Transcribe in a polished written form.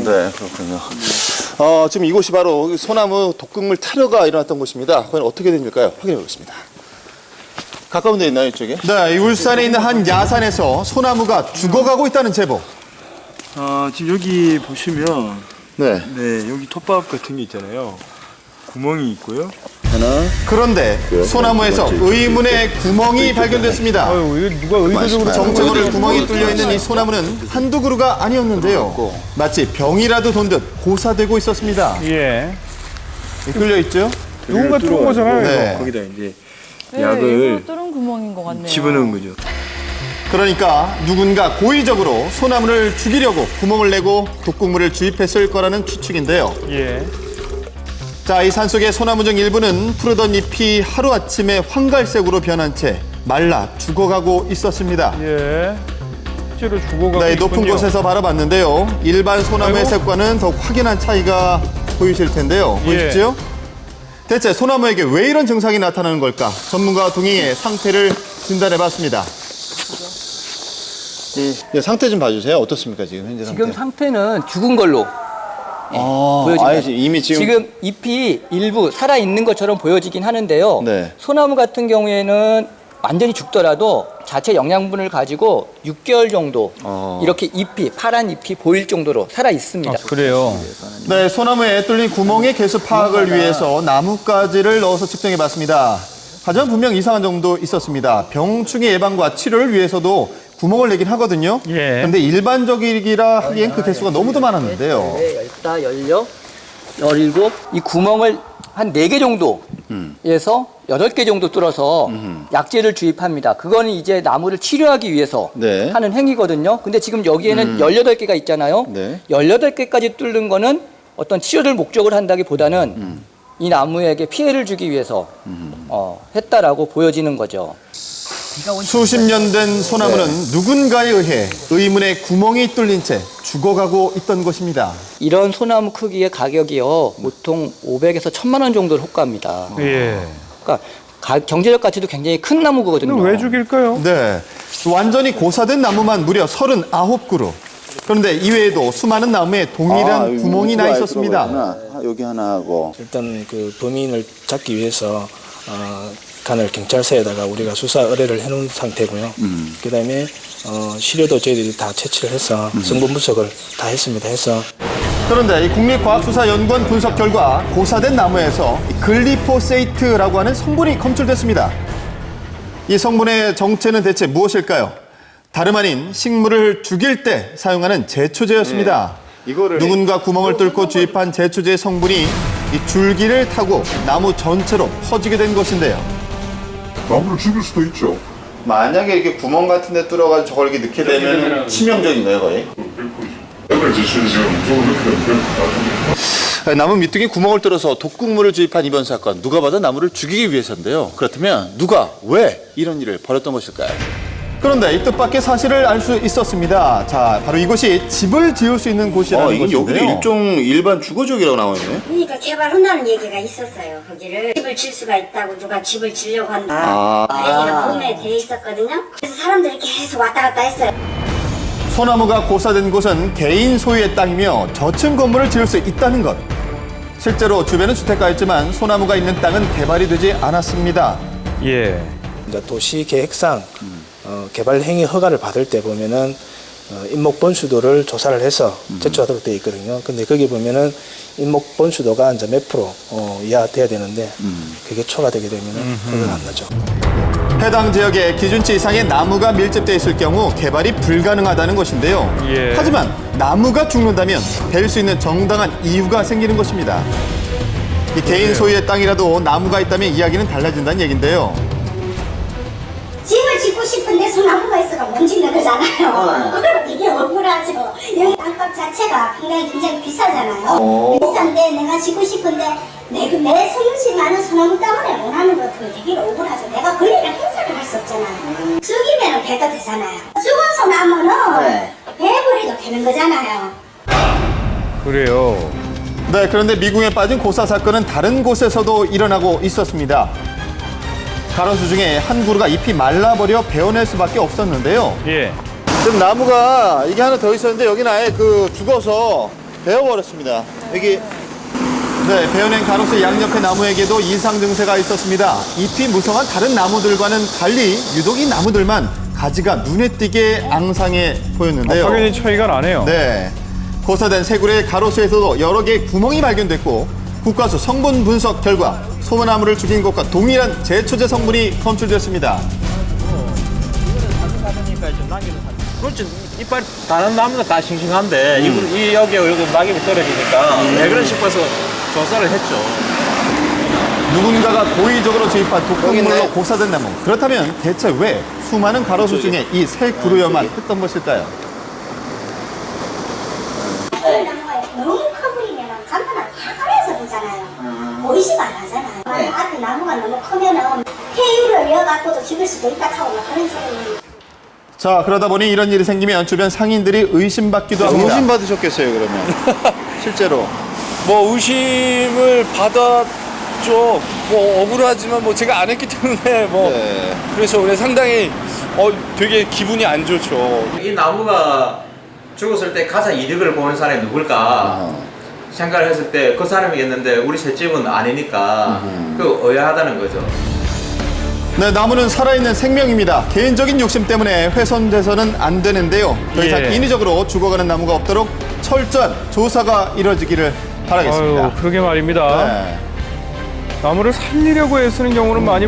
네, 그렇군요. 지금 이곳이 바로 소나무 독극물 탈효가 일어났던 곳입니다. 그건 어떻게 된 일일까요? 확인해 보겠습니다. 가까운 데 있나요, 이쪽에? 네, 이 울산에 있는 한 야산에서 소나무가 죽어가고 있다는 제보. 지금 여기 보시면 네. 네, 여기 톱밥 같은 게 있잖아요. 구멍이 있고요. 그런데 소나무에서 의문의 구멍이 발견됐습니다. 이거 누가 의도적으로 정체모를 구멍이 뚫려 있는 이 소나무는 한두 그루가 아니었는데요. 마치 병이라도 돈 듯 고사되고 있었습니다. 예. 끌려 있죠? 누군가 뚫은 거잖아요. 네. 이거. 거기다 이제 네, 약을 일부러 뚫은 구멍인 것 같네요. 집어넣은 거죠. 그러니까 누군가 고의적으로 소나무를 죽이려고 구멍을 내고 독극물을 주입했을 거라는 추측인데요. 예. 자, 이 산속의 소나무 중 일부는 푸르던 잎이 하루아침에 황갈색으로 변한 채 말라 죽어가고 있었습니다. 예. 실제로 죽어가고 네, 높은 있군요. 곳에서 바라봤는데요. 일반 소나무의 아이고. 색과는 더욱 확연한 차이가 보이실 텐데요. 예. 보이시죠? 대체 소나무에게 왜 이런 증상이 나타나는 걸까? 전문가와 동행해 상태를 진단해봤습니다. 예, 상태 좀 봐주세요. 어떻습니까, 지금 현재 상태? 지금 상태는 죽은 걸로 보여집니다. 아예 이미 지금 잎이 일부 살아있는 것처럼 보여지긴 하는데요. 네. 소나무 같은 경우에는 완전히 죽더라도 자체 영양분을 가지고 6개월 정도 이렇게 잎이 파란 잎이 보일 정도로 살아 있습니다. 그래요. 네, 소나무에 뚫린 구멍의 개수 파악을 위해서 나뭇가지를 넣어서 측정해봤습니다. 하지만 분명 이상한 점도 있었습니다. 병충해 예방과 치료를 위해서도 구멍을 내긴 하거든요. 예. 그런데 일반적이라 하기엔 그 개수가 너무도 많았는데요. 16, 17. 이 구멍을 한 4개 정도에서 8개 정도 뚫어서 약재를 주입합니다. 그거는 이제 나무를 치료하기 위해서 네. 하는 행위거든요. 근데 지금 여기에는 18개가 있잖아요. 네. 18개까지 뚫는 거는 어떤 치료를 목적으로 한다기보다는 이 나무에게 피해를 주기 위해서 했다라고 보여지는 거죠. 수십 년 된 소나무는 누군가에 의해 의문의 구멍이 뚫린 채 죽어가고 있던 것입니다. 이런 소나무 크기의 가격이요. 보통 500에서 1000만 원 정도를 호가합니다. 예. 그러니까 경제적 가치도 굉장히 큰 나무거든요. 근데 왜 죽일까요? 네, 완전히 고사된 나무만 무려 39그루. 그런데 이외에도 수많은 나무에 동일한 구멍이 나 있었습니다. 여기 하나 하고. 일단 그 범인을 잡기 위해서 간을 경찰서에다가 우리가 수사 의뢰를 해놓은 상태고요. 그다음에 시료도 저희들이 다 채취를 해서 성분 분석을 다 했습니다. 해서 그런데 이 국립과학수사연구원 분석 결과 고사된 나무에서 글리포세이트라고 하는 성분이 검출됐습니다. 이 성분의 정체는 대체 무엇일까요? 다름 아닌 식물을 죽일 때 사용하는 제초제였습니다. 이거를 누군가 구멍을 뚫고 주입한 제초제의 성분이 이 줄기를 타고 나무 전체로 퍼지게 된 것인데요. 나무를 죽일 수도 있죠. 만약에 이렇게 구멍 같은 데 뚫어가지고 저걸 이렇게 넣게 되면 치명적인가요, 거의? 내가 이제 지금 무조건 이렇게 되면 나무 밑둥에 구멍을 뚫어서 독극물을 주입한 이번 사건, 누가 봐도 나무를 죽이기 위해서인데요. 그렇다면 누가, 왜 이런 일을 벌였던 것일까요? 그런데 이 뜻밖의 사실을 알 수 있었습니다. 자, 바로 이곳이 집을 지을 수 있는 곳이라는 이건 여기도 것인데요. 일종 일반 주거지역이라고 나와있네. 그러니까 개발한다는 얘기가 있었어요. 거기를 집을 질 수가 있다고 누가 집을 지려고 한다. 얘기가 봄에 돼 있었거든요. 그래서 사람들이 계속 왔다 갔다 했어요. 소나무가 고사된 곳은 개인 소유의 땅이며 저층 건물을 지을 수 있다는 것. 실제로 주변은 주택가였지만 소나무가 있는 땅은 개발이 되지 않았습니다. 예. 이제 도시 계획상 개발 행위 허가를 받을 때 보면은 인목 번수도를 조사를 해서 제출하도록 되어 있거든요. 근데 거기 보면은 인목 번수도가 이제 몇 프로 이하 돼야 되는데 그게 초과되게 되면은 허가가 안 나죠. 해당 지역에 기준치 이상의 나무가 밀집돼 있을 경우 개발이 불가능하다는 것인데요. 예. 하지만 나무가 죽는다면 될 수 있는 정당한 이유가 생기는 것입니다. 이 개인 소유의 땅이라도 나무가 있다면 이야기는 달라진다는 얘긴데요. 집을 짓고 싶은데 소나무가 있어가 못 짓는 거잖아요. 그럼 되게 억울하죠. 여기 땅값 자체가 굉장히 비싸잖아요. 비싼데 내가 짓고 싶은데 내 소유지 많은 소나무 때문에 못 하는 것도 되게 억울하죠. 내가 권리를 행사를 할 수 없잖아요. 죽이면 배가 되잖아요. 죽은 소나무는 배불이도 되는 거잖아요. 그래요. 네, 그런데 미궁에 빠진 고사 사건은 다른 곳에서도 일어나고 있었습니다. 가로수 중에 한 그루가 잎이 말라버려 베어낼 수밖에 없었는데요. 예. 지금 나무가 이게 하나 더 있었는데 여기는 아예 죽어서 베어버렸습니다. 여기 네, 베어낸 가로수 양옆의 나무에게도 이상 증세가 있었습니다. 잎이 무성한 다른 나무들과는 달리 유독 이 나무들만 가지가 눈에 띄게 앙상해 보였는데요. 확연히 차이가 나네요. 네, 고사된 새굴의 가로수에서도 여러 개의 구멍이 발견됐고 국과수 성분 분석 결과 소나무를 죽인 것과 동일한 제초제 성분이 검출됐습니다. 그렇지. 이빨 다른 나무가 다 싱싱한데 이 여기에 낙엽이 떨어지니까 왜 그런 싶어서 조사를 했죠. 누군가가 고의적으로 주입한 여기 독극물로 있네. 고사된 나무. 그렇다면 대체 왜 수많은 가로수 중에 이 새 그루여만 했던 것일까요? 다른 나무가 너무 커버리면 간판을 화가면서 보잖아요. 보이지가 안 하잖아요. 앞에 나무가 너무 크면은 폐유를 이어갖고도 죽일 수도 있다 하고 막 그런 소리는. 자, 그러다 보니 이런 일이 생기면 주변 상인들이 의심받기도 합니다. 의심받으셨겠어요, 그러면. 실제로. 뭐 의심을 받았죠. 뭐 억울하지만 뭐 제가 안 했기 때문에 뭐 네. 그래서 그래 상당히 되게 기분이 안 좋죠. 이 나무가 죽었을 때 가장 이득을 보는 사람이 누굴까 생각을 했을 때 그 사람이겠는데 우리 셋집은 아니니까 그 의아하다는 거죠. 네, 나무는 살아있는 생명입니다. 개인적인 욕심 때문에 훼손돼서는 안 되는데요. 더 이상 예. 인위적으로 죽어가는 나무가 없도록 철저한 조사가 이루어지기를 바라겠습니다. 아유, 그러게 말입니다. 네. 나무를 살리려고 애쓰는 경우는 많이